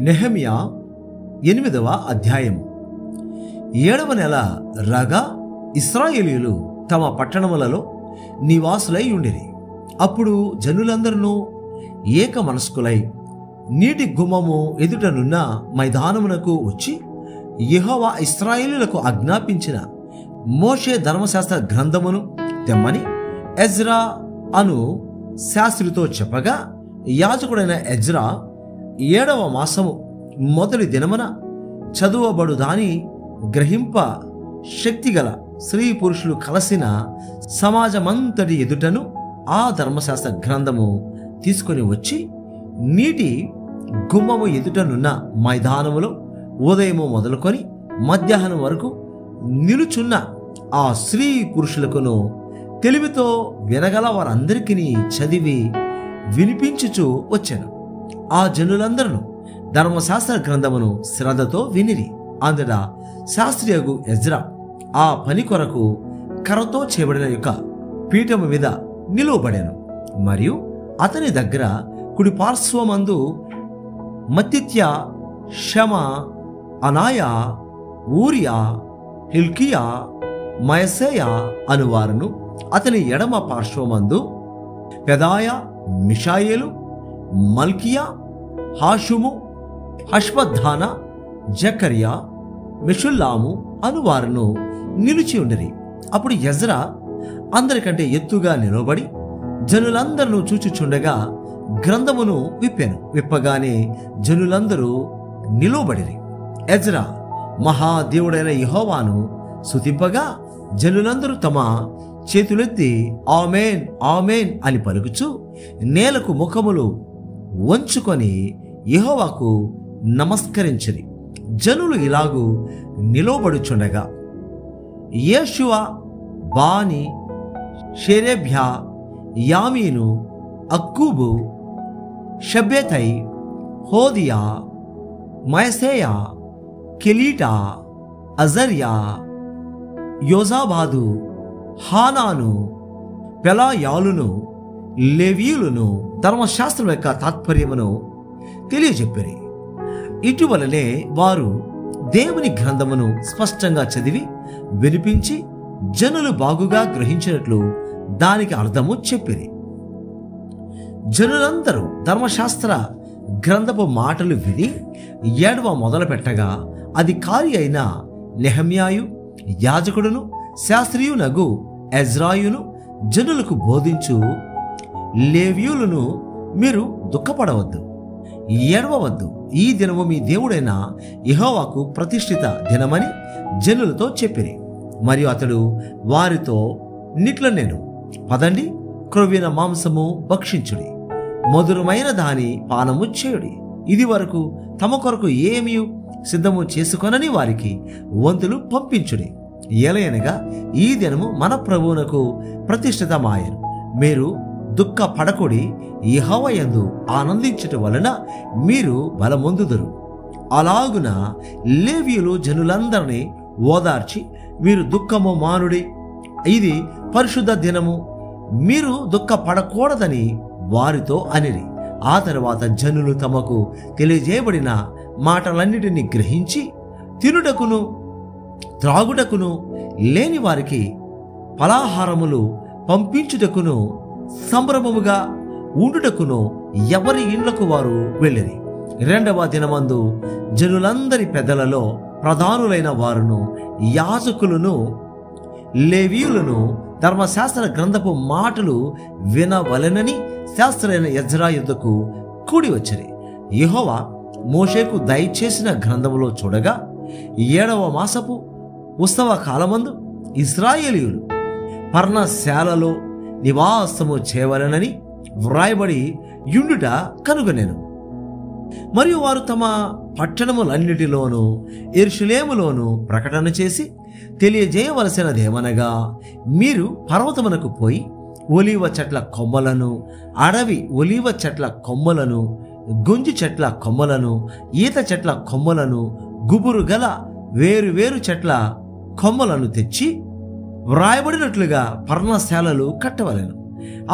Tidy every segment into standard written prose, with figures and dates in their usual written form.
నెహెమ్యా 8వ అధ్యాయము. 7వ నెల రాగా ఇశ్రాయేలీయులు తమ పట్టణములలో నివాసులై ఉండిరి. అప్పుడు జనులందరూ ఏక మనస్కులై నీటి గుమ్మము ఎదుటనున్న మైదానమునకు వచ్చి యెహోవా ఇశ్రాయేలీయులకు ఆజ్ఞాపించిన మోషే ధర్మశాస్త్ర గ్రంథమును తెమ్మని ఎజ్రా అను శాస్త్రితో చెప్పగా, యాజకుడైన ఎజ్రా 7వ మాసము మొదటి దినమున చదువబడు దాని గ్రహింప శక్తిగల స్త్రీ పురుషులు కలసిన సమాజమంతటి ఎదుటను ఆ ధర్మశాస్త్ర గ్రంథము తీసుకొని వచ్చి నీటి గుమ్మము ఎదుటనున్న మైదానములో ఉదయము మొదలుకొని మధ్యాహ్నం వరకు నిలుచున్న ఆ స్త్రీ పురుషులకును తెలివితో వినగల వారందరికీ చదివి వినిపించుచు వచ్చాను. ఆ జనులందరూ ధర్మశాస్త్ర గ్రంథమును శ్రద్ధతో వినిరి. అందున శాస్త్రియగు ఎజ్రా ఆ పని కొరకు కర్రతో చేయబడిన యొక్క పీఠము మీద నిలువబడాను. మరియు అతని దగ్గర కుడి పార్శ్వమందు మత్తిత్య, షమ, అనాయ, ఊరియా, హిల్కియా, మయసేయ అనువారును, అతని ఎడమ పార్శ్వమందు పెదాయ, మిషాయేలు, మల్కియా, హాషుము, హష్బద్దాన, జకర్యా, మెషుల్లాము అనువారును నిలిచి ఉండిరి. అప్పుడు ఎజ్రా అందరికంటే ఎత్తుగా నిలబడి జనులందరూ చూచుచుండగా గ్రంథమును విప్పాను. విప్పగానే జనులందరూ నిలువబడిరి. ఎజ్రా మహాదేవుడైన యెహోవాను స్తుతింపగా జనులందరూ తమ చేతులెత్తి ఆమేన్ ఆమేన్ అని పలుకుచు నేలకు ముఖములు వంచుకొని యెహోవాకు నమస్కరించిరి. జనులు ఇలాగు నిలవబడుచుండగా యేషువ, బాని, షెరేబ్యా, యామీను, అక్కూబు, షబ్బెతై, హోదియా, మయసేయ, కెలీటా, అజర్యా, యోజాబాదు, హానాను, పెలాయాలును, లేవీయులను ధర్మశాస్త్రం యొక్క తాత్పర్యమును తెలియజెప్పిరి. ఇటువలనే వారు దేవుని గ్రంథమును స్పష్టంగా చదివి వినిపించి జనులు బాగుగా గ్రహించినట్లు దానికి అర్థము చెప్పిరి. జనులందరూ ధర్మశాస్త్ర గ్రంథపు మాటలు విని ఏడవ మొదలు పెట్టగా అధికారి అయిన నెహెమ్యాయు, యాజకుడును శాస్త్రీయునగు ఎజ్రాయును జనులకు బోధించు, లేవీయులను మీరు దుఃఖపడవద్దు, ఏడవవద్దు, ఈ దినము మీ దేవుడైన యెహోవాకు ప్రతిష్ఠిత దినమని జనులతో చెప్పిరి. మరియు అతడు వారితో నిట్లనేను, పదండి, క్రొవ్విన మాంసము భక్షించుడి, మధురమైన దాని పానము చేయుడి. ఇది వరకు తమ కొరకు ఏమీ సిద్ధము చేసుకొనని వారికి వంతులు పంపించుడి. ఏలయనగా ఈ దినము మన ప్రభువునకు ప్రతిష్ఠితమాయను. మీరు దుఃఖపడకుడి, యెహోవా యందు ఆనందించుట వలన మీరు బలమొందుదురు. అలాగున లేవీయులు జనులందరినీ ఓదార్చి, మీరు దుఃఖము మానుడి, ఇది పరిశుద్ధ దినము, మీరు దుఃఖపడకూడదని వారితో అనిరి. ఆ తరువాత జనులు తమకు తెలియజేయబడిన మాటలన్నిటినీ గ్రహించి తినుటకును త్రాగుటకును లేని వారికి ఫలాహారములు పంపించుటకును సంభ్రమముగా ఉండుటకును ఎవరి ఇండ్లకు వారు వెళ్ళిరి. 2వ దినమందు జనులందరి పెద్దలలో ప్రధానులైన వారును యాజకులను లేవీయులను ధర్మశాస్త్ర గ్రంథపు మాటలు వినవలెనని శాస్త్రైన ఎజ్రా యుద్ధకు కూడి వచ్చిరి. యెహోవా మోషేకు దయచేసిన గ్రంథములో చూడగా 7వ మాసపు ఉత్సవ కాలమందు ఇశ్రాయేలీయులు పర్ణశాలలో నివాసము చేయవలెనని వ్రాయబడి యుండుట కనుగొనెను. మరియు వారు తమ పట్టణములన్నిటిలోనూ యెరూషలేములోనూ ప్రకటన చేసి తెలియజేయవలసినదేమనగా, మీరు పర్వతమునకు పోయి ఒలీవ చెట్ల కొమ్మలను, అడవి ఒలీవ చెట్ల కొమ్మలను, గొంజి చెట్ల కొమ్మలను, ఈత చెట్ల కొమ్మలను, గుబురు గల వేరు చెట్ల కొమ్మలను తెచ్చి వ్రాయబడినట్లుగా పర్ణశాలలు కట్టవలెను.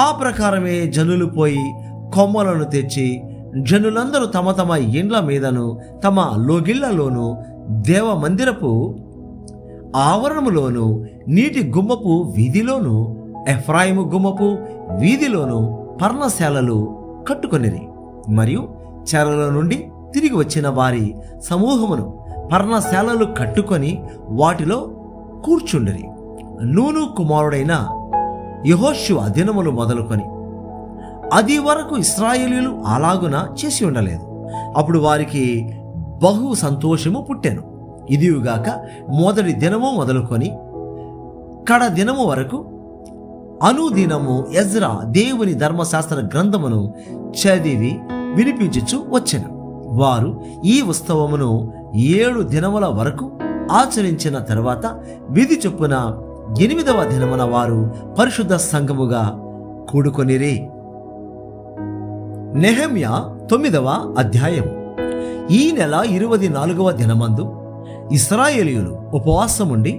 ఆ ప్రకారమే జనులు పోయి కొమ్మలను తెచ్చి జనులందరూ తమ తమ ఇండ్ల మీదను తమ లోగిళ్లలోను దేవ మందిరపు ఆవరణములోను నీటి గుమ్మపు వీధిలోను ఎఫ్రాయిము గుమ్మపు వీధిలోను పర్ణశాలలు కట్టుకొనిరి. మరియు చెరలో నుండి తిరిగి వచ్చిన వారి సమూహమును పర్ణశాలలు కట్టుకొని వాటిలో కూర్చుండిరి. నూను కుమారుడైన యెహోషువ దినములు మొదలుకొని అది వరకు ఇశ్రాయేలీయులు అలాగున చేసి ఉండలేదు. అప్పుడు వారికి బహు సంతోషము పుట్టెను. ఇదియుగాక మొదటి దినము మొదలుకొని కడ దినము వరకు అనుదినము ఎజ్రా దేవుని ధర్మశాస్త్ర గ్రంథమును చదివి వినిపించుచు వచ్చెను. వారు ఈ ఉత్సవమును 7 దినముల వరకు ఆచరించిన తరువాత విధి చొప్పున 8వ దినమున వారు పరిశుద్ధ సంఘముగా కూడుకొనిరి. నెహెమ్యా 9వ అధ్యాయం. ఈ నెల 24వ దినమందు ఇశ్రాయేలీయులు ఉపవాసముండి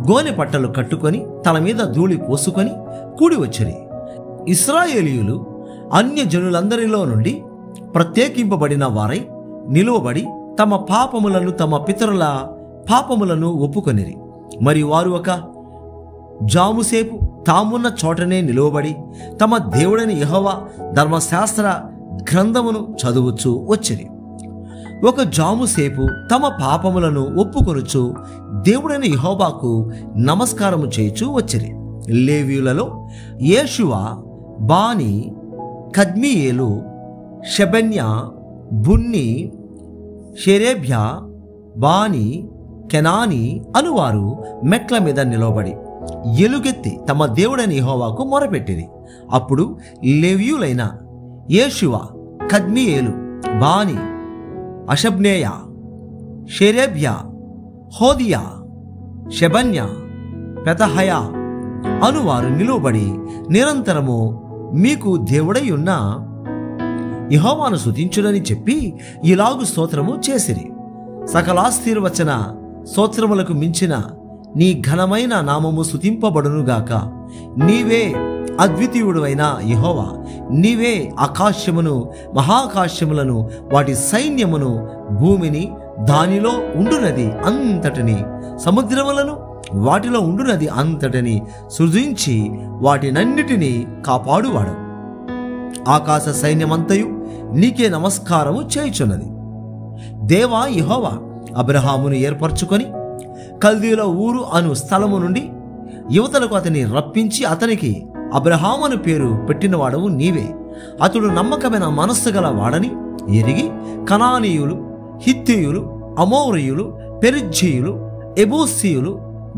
గోనె పట్టలు కట్టుకొని తల మీద ధూళి పోసుకొని కూడి వచ్చిరి. ఇశ్రాయేలీయులు అన్యజనులందరిలో నుండి ప్రత్యేకింపబడిన వారై నిలువబడి తమ పాపములను తమ పితరుల పాపములను ఒప్పుకొనిరి. మరియు వారు ఒక జాముసేపు తామున్న చోటనే నిలువబడి తమ దేవుడైన యెహోవా ధర్మశాస్త్ర గ్రంథమును చదువుచూ వచ్చిరి. ఒక జాముసేపు తమ పాపములను ఒప్పుకొనుచు దేవుడైన యెహోవాకు నమస్కారము చేయుచూ వచ్చిరి. లేవీయులలో యేషువ, బాని, కద్మీయేలు, షెబన్యా, బున్ని, షెరేబ్యా, బాని, కెనాని అనువారు మెట్ల మీద నిలబడి ఎలుగెత్తి తమ దేవుడైన యెహోవాకు మొరపెట్టిరి. అప్పుడు లేవీయులైన యేషువ, కద్మీయేలు, బాని, అషబ్నేయ, షెరేబ్యా, హోదియా, షెబన్యా, పెతహయా అనువారు నిలువబడి నిరంతరము మీకు దేవుడై ఉన్న యెహోవాను స్తుతించుడని చెప్పి ఇలాగు స్తోత్రము చేసిరి. సకలాశీర్వచన స్తోత్రములకు మించిన నీ ఘనమైన నామము స్తుతింపబడునుగాక. నీవే అద్వితీయుడైన యెహోవా, నీవే ఆకాశమును మహాకాశములను వాటి సైన్యమును భూమిని దానిలో ఉండునది అంతటిని సముద్రములను వాటిలో ఉండునది అంతటిని సృజించి వాటినన్నిటినీ కాపాడువాడు. ఆకాశ సైన్యమంతయు నీకే నమస్కారము చేయుచున్నది. దేవా యెహోవా అబ్రహామును ఏర్పరచుకొని కల్దీయుల ఊరు అను స్థలము నుండి యువతలకు అతని రప్పించి అతనికి అబ్రహామును పేరు పెట్టినవాడవు నీవే. అతడు నమ్మకమైన మనస్సు గల వాడని ఎరిగి కనానీయులు, హిత్తీయులు, అమోరీయులు, పెరిజ్జీయులు, ఎబూసీయులు,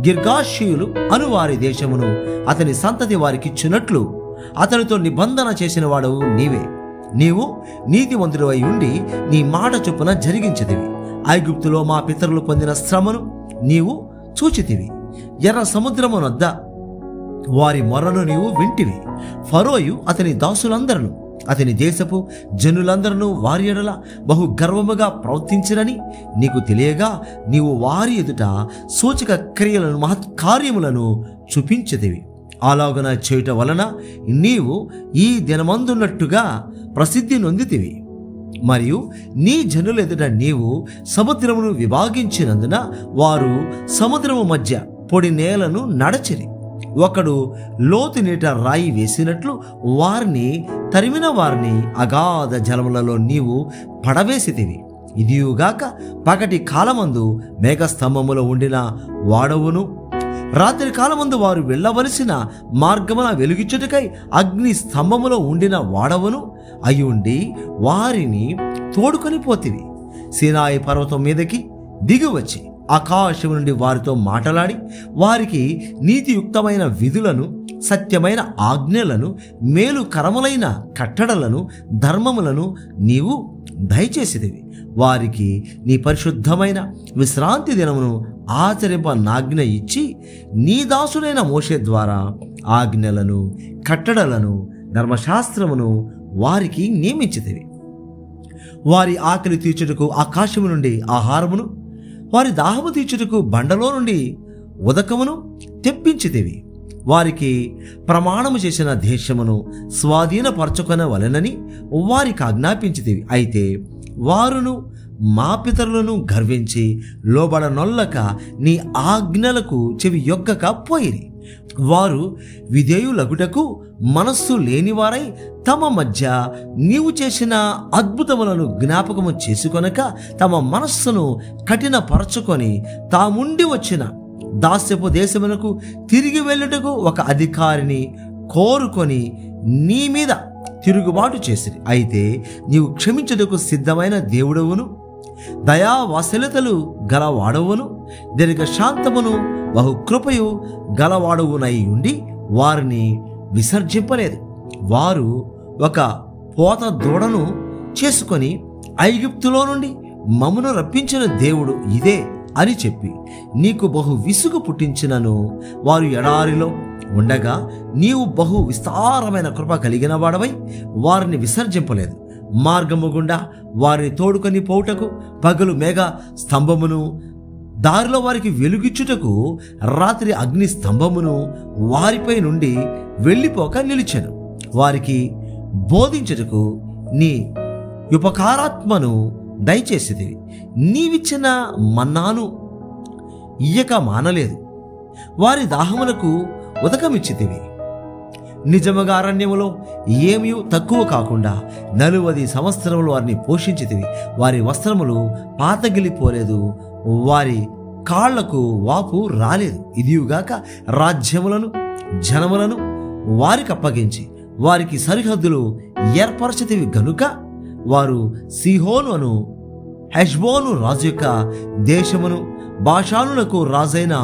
గిర్గాషీయులు అనువారి దేశమును అతని సంతతి వారికిచ్చినట్లు అతనితో నిబంధన చేసిన వాడవు నీవే. నీవు నీతివంతుడై ఉండి నీ మాట చొప్పున జరిగించితివి. ఐగుప్తులో మా పితరులు పొందిన శ్రమను నీవు చూచితివి. ఎర్ర సముద్రమునొద్ద వారి మొరను నీవు వింటివి. ఫరోయు అతని దాసులందరూ అతని దేశపు జనులందరూ వారి ఎడల బహు గర్వముగా ప్రవర్తించిరని నీకు తెలియగా నీవు వారి ఎదుట సూచక క్రియలను మహత్కార్యములను చూపించితివి. అలాగున చేయుట వలన నీవు ఈ దినమందున్నట్టుగా ప్రసిద్ధి నొందితివి. మరియు నీ జనుల ఎదుట నీవు సముద్రమును విభాగించినందున వారు సముద్రము మధ్య పొడి నేలను నడచిరి. ఒకడు లోతు నీట రాయి వేసినట్లు వారిని తరిమిన వారిని అగాధ జలములలో నీవు పడవేసితివి. ఇదియుగాక పగటి కాలమందు మేఘస్తంభములో ఉండిన వాడవును, రాత్రి కాలమందు వారు వెళ్ళవలసిన మార్గమున వెలుగిచ్చుటకై అగ్ని స్తంభములో ఉండిన వాడవును అయ్యుండి వారిని తోడుకొని పోతివి. సీనాయి పర్వతం మీదకి దిగివచ్చి ఆకాశం నుండి వారితో మాటలాడి వారికి నీతియుక్తమైన విధులను, సత్యమైన ఆజ్ఞలను, మేలుకరములైన కట్టడలను, ధర్మములను నీవు దయచేసిదివి. వారికి నీ పరిశుద్ధమైన విశ్రాంతి దినమును ఆచరింప నాజ్ఞ ఇచ్చి నీ దాసుడైన మోషే ద్వారా ఆజ్ఞలను, కట్టడలను, ధర్మశాస్త్రమును వారికి నియమించితివి. వారి ఆకలి తీర్చుటకు ఆకాశము నుండి ఆహారమును, వారి దాహము తీర్చుటకు బండలో నుండి ఉదకమును తెప్పించితివి. వారికి ప్రమాణము చేసిన దేశమును స్వాధీనపరచుకొనవలెనని వారికి ఆజ్ఞాపించితివి. అయితే వారును మా పితరులను గర్వించి లోబడనొల్లక నీ ఆజ్ఞలకు చెవి యొక్కక పోయిరి. వారు విధేయులగుటకు మనస్సు లేనివారై తమ మధ్య నీవు చేసిన అద్భుతములను జ్ఞాపకము చేసుకొనక తమ మనస్సును కఠినపరచుకొని తాముండి వచ్చిన దాస్యపు దేశమునకు తిరిగి వెళ్ళుటకు ఒక అధికారిని కోరుకొని నీ మీద తిరుగుబాటు చేసిరి. అయితే నీవు క్షమించుటకు సిద్ధమైన దేవుడవును, దయావాసలతలు గలవాడవును, దీర్ఘశాంతమును బహుకృపయు గలవాడవునై ఉండి వారిని విసర్జింపలేదు. వారు ఒక పోత దూడను చేసుకొని ఐగుప్తులో నుండి మమ్మును రప్పించిన దేవుడు ఇదే అని చెప్పి నీకు బహు విసుగు పుట్టించినను వారు ఎడారిలో ఉండగా నీవు బహు విస్తారమైన కృప కలిగిన వాడవై వారిని విసర్జింపలేదు. మార్గము గుండా వారిని తోడుకొని పోవుటకు పగలు మేఘ స్తంభమును, దారిలో వారికి వెలుగిచ్చుటకు రాత్రి అగ్ని స్తంభమును వారిపై నుండి వెళ్ళిపోక నిలిచెను. వారికి బోధించుటకు నీ ఉపకారాత్మను దయచేసితివి. నీవిచ్చిన మన్నాను ఇయ్యక మానలేదు. వారి దాహములకు ఉదకమిచ్చితివి. నిజముగా అరణ్యములో ఏమీ తక్కువ కాకుండా 40 సంవత్సరములు వారిని పోషించితివి. వారి వస్త్రములు పాతగిలిపోలేదు, వారి కాళ్లకు వాపు రాలేదు. ఇదియుగాక రాజ్యములను జనములను వారికి అప్పగించి వారికి సరిహద్దులు ఏర్పరచితివి గనుక వారు సీహోను అను హెష్బోను రాజు యొక్క దేశమును, బాషానులకు రాజైన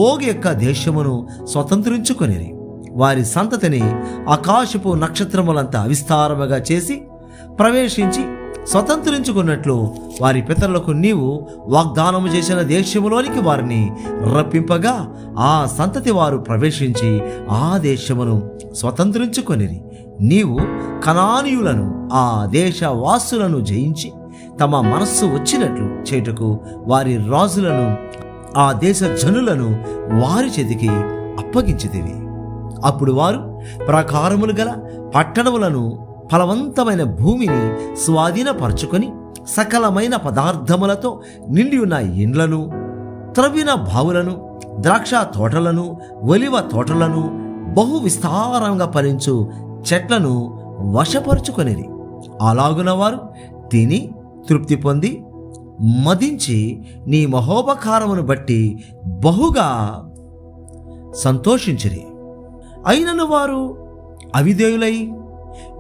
ఓగు యొక్క దేశమును స్వతంత్రించుకొనిరి. వారి సంతతిని ఆకాశపు నక్షత్రములంతా విస్తారముగా చేసి ప్రవేశించి స్వతంత్రించుకున్నట్లు వారి పితరులకు నీవు వాగ్దానము చేసిన దేశములోనికి వారిని రప్పింపగా ఆ సంతతి వారు ప్రవేశించి ఆ దేశమును స్వతంత్రించుకొనిరి. నీవు కనానీయులను, ఆ దేశ వాసులను జయించి తమ మనస్సు వచ్చినట్లు చేటుకు వారి రాజులను, ఆ దేశ జనులను వారి చేతికి అప్పగించితివి. అప్పుడు వారు ప్రాకారములు గల పట్టణములను, ఫలవంతమైన భూమిని స్వాధీనపరచుకొని సకలమైన పదార్థములతో నిండి ఉన్న ఇండ్లను, త్రవ్విన బావులను, ద్రాక్ష తోటలను, ఒలివ తోటలను, బహు విస్తారంగా ఫలించు చెట్లను వశపరుచుకొనిరి. అలాగున వారు తిని తృప్తి పొంది మదించి నీ మహోపకారమును బట్టి బహుగా సంతోషించిరి. అయినను వారు అవిధేయులై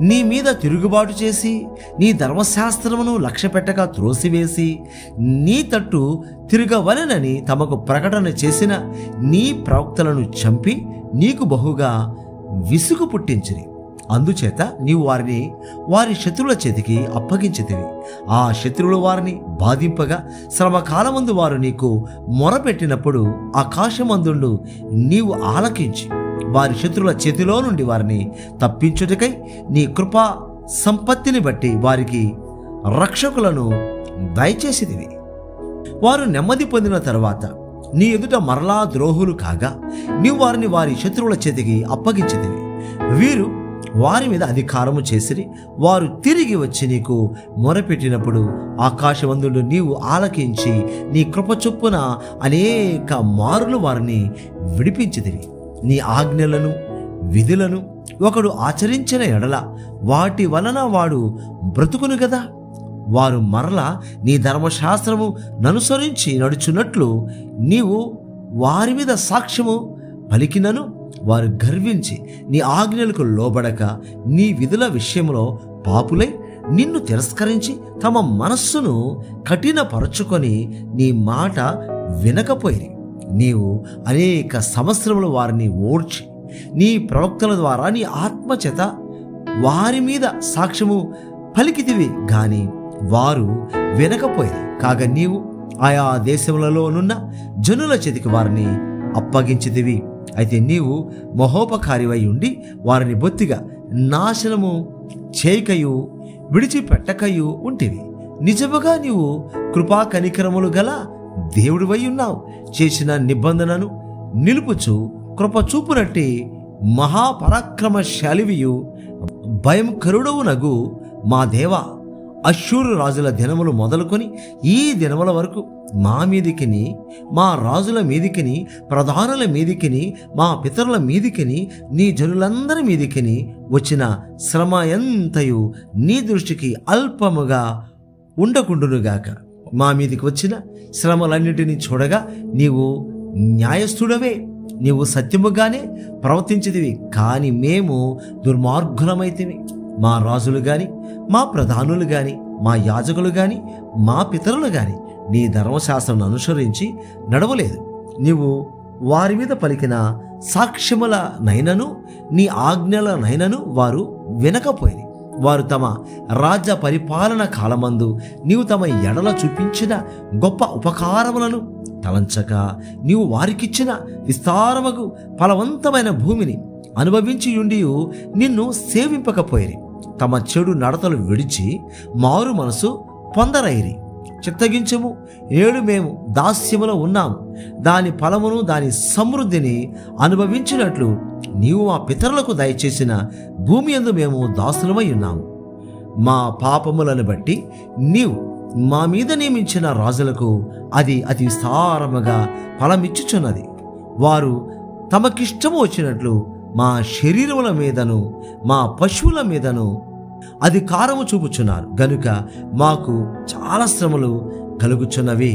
నీ మీద తిరుగుబాటు చేసి నీ ధర్మశాస్త్రమును లక్ష్యపెట్టక త్రోసివేసి నీ తట్టు తిరగవలెనని తమకు ప్రకటన చేసిన నీ ప్రవక్తలను చంపి నీకు బహుగా విసుగు పుట్టించిరి. అందుచేత నీవు వారిని వారి శత్రువుల చేతికి అప్పగించితివి. ఆ శత్రువులు వారిని బాధింపగా శ్రమకాలమందు వారు నీకు మొరపెట్టినప్పుడు ఆకాశమందుండు నీవు ఆలకించి వారి శత్రువుల చేతిలో నుండి వారిని తప్పించుటకై నీ కృపా సంపత్తిని బట్టి వారికి రక్షకులను దయచేసితివి. వారు నెమ్మది పొందిన తరువాత నీ ఎదుట మరలా ద్రోహులు కాగా నీవు వారిని వారి శత్రువుల చేతికి అప్పగించితివి. వీరు వారి మీద అధికారము చేసిరి. వారు తిరిగి వచ్చి నీకు మొరపెట్టినప్పుడు ఆకాశవందుడు నీవు ఆలకించి నీ కృప చొప్పున అనేక మారులు వారిని విడిపించితివి. నీ ఆజ్ఞలను విధులను ఒకడు ఆచరించిన ఎడల వాటి వలన వాడు బ్రతుకును గదా. వారు మరలా నీ ధర్మశాస్త్రము ననుసరించి నడుచున్నట్లు నీవు వారి మీద సాక్ష్యము పలికినను వారు గర్వించి నీ ఆజ్ఞలకు లోబడక నీ విధుల విషయంలో పాపులై నిన్ను తిరస్కరించి తమ మనస్సును కఠినపరచుకొని నీ మాట వినకపోయిరి. నీవు అనేక సంవత్సరములు వారిని ఓడ్చి నీ ప్రవక్తల ద్వారా నీ ఆత్మచేత వారి మీద సాక్ష్యము పలికితివి గాని వారు వినకపోయిరి. కాగా నీవు ఆయా దేశములలోనున్న జనుల చేతికి వారిని అప్పగించితివి. అయితే నీవు మహోపకారివై ఉండి వారిని బొత్తిగా నాశనము చేయకయు విడిచిపెట్టకయు ఉంటివి. నిజముగా నీవు కృపా కనికరములు గల దేవుడివై ఉన్నావు. చేసిన నిబంధనను నిలుపుచు కృప చూపునట్టి మహాపరాక్రమశాలివియు భయంకరుడవునగు మా దేవ, అశ్షూరు రాజుల దినములు మొదలుకొని ఈ దినముల వరకు మా మీదికిని, మా రాజుల మీదికిని, ప్రధానుల మీదికిని, మా పితరుల మీదికిని, నీ జనులందరి మీదికిని వచ్చిన శ్రమ ఎంతయు నీ దృష్టికి అల్పముగా ఉండకుండునుగాక. మా మీదికి వచ్చిన శ్రమలన్నిటినీ చూడగా నీవు న్యాయస్థుడవే, నీవు సత్యముగానే ప్రవర్తించితివి. కానీ మేము దుర్మార్గులమైతివి. మా రాజులు గాని, మా ప్రధానులు గాని, మా యాజకులు గాని, మా పితరులు గాని నీ ధర్మశాస్త్రం అనుసరించి నడవలేదు. నీవు వారి మీద పలికిన సాక్ష్యముల నైనను నీ ఆజ్ఞల నైనను వారు వినకపోయింది. వారు తమ రాజ్య పరిపాలన కాలమందు నీవు తమ ఎడల చూపించిన గొప్ప ఉపకారములను తలంచక నీవు వారికిచ్చిన విస్తారముగు ఫలవంతమైన భూమిని అనుభవించి ఉండి నిన్ను సేవింపకపోయిరి. తమ చెడు నడతలు విడిచి మారు మనసు పొందరైరి. చిత్తగించము, నేడు మేము దాస్యములో ఉన్నాము. దాని ఫలమును, దాని సమృద్ధిని అనుభవించినట్లు నీవు మా పితరులకు దయచేసిన భూమి యందు మేము దాసులమై ఉన్నాము. మా పాపములను బట్టి నీవు మా మీద నియమించిన రాజులకు అది అతి విస్తారముగా ఫలమిచ్చుచున్నది. వారు తమకిష్టము వచ్చినట్లు మా శరీరముల మీదను, మా పశువుల మీదను అధికారము చూపుచున్నారు. గనుక మాకు చాలా శ్రమలు కలుగుచున్నవి.